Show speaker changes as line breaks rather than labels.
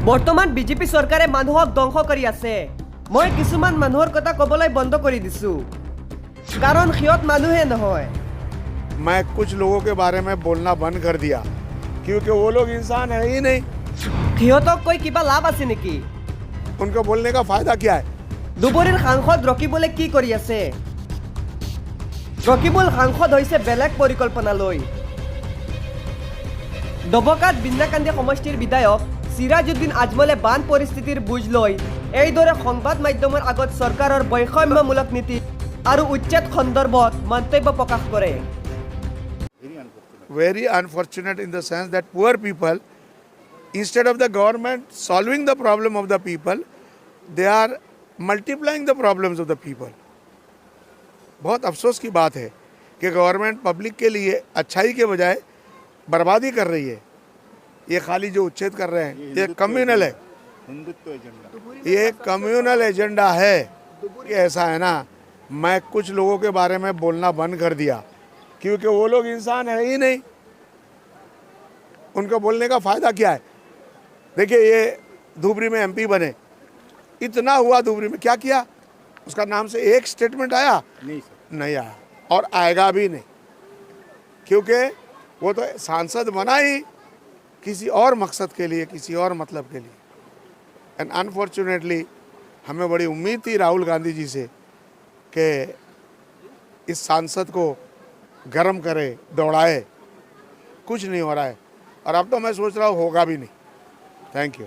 বৰ্তমান বিজেপি চৰকাৰে মানুহক ধ্বংস কৰি আছে। মই কিছুমান মানুহৰ কথা ক'বলৈ বন্ধ কৰি দিছো, কাৰণ সিহঁত মানুহে নহয়।
मैं कुछ लोगों के बारे में बोलना बंद कर दिया क्योंकि वो लोग इंसान है ही नहीं।
সিহঁতক কৈ কিবা লাভ আছে নেকি?
उनको बोलने का फायदा क्या है?
দুবৰীৰ সাংসদ ৰকিবুলে কি কৰি আছে? ৰকিবুল সাংসদ হৈছে বেলেগ পৰিকল্পনা লৈ। ডবকাত বিন্নাকান্দি সমষ্টিৰ বিধায়ক সিৰাজউদ্দিন আজমলে বান পৰিস্থিতিৰ বুজ লৈ এইদৰে সংবাদ মাধ্যমৰ আগত চৰকাৰৰ বৈষম্যমূলক নীতি আৰু উচ্ছেদ সন্দৰ্ভত মন্তব্য প্ৰকাশ কৰে।
Very unfortunate in the sense that poor people, instead of the government solving the problem of the people, they are multiplying the problems of the people. बहुत अफसोस की बात है कि गवर्नमेंट पब्लिक के लिए अच्छाई के बजाय बर्बादी कर रही है। ये खाली जो उच्छेद कर रहे हैं ये कम्युनल है, ये कम्युनल एजेंडा है कि ऐसा है ना। मैं कुछ लोगों के बारे में बोलना बंद कर दिया क्योंकि वो लोग इंसान है ही नहीं। उनको बोलने का फ़ायदा क्या है? देखिए, ये धुबरी में एमपी बने, इतना हुआ धुबरी में, क्या किया? उसका नाम से एक स्टेटमेंट आया? नहीं आया, और आएगा भी नहीं, क्योंकि वो तो सांसद बना ही किसी और मकसद के लिए, किसी और मतलब के लिए। एंड अनफॉर्चुनेटली हमें बड़ी उम्मीद थी राहुल गांधी जी से कि इस सांसद को गर्म करे, दौड़ाए, कुछ नहीं हो रहा है, और अब तो मैं सोच रहा हूँ होगा भी नहीं। Thank you.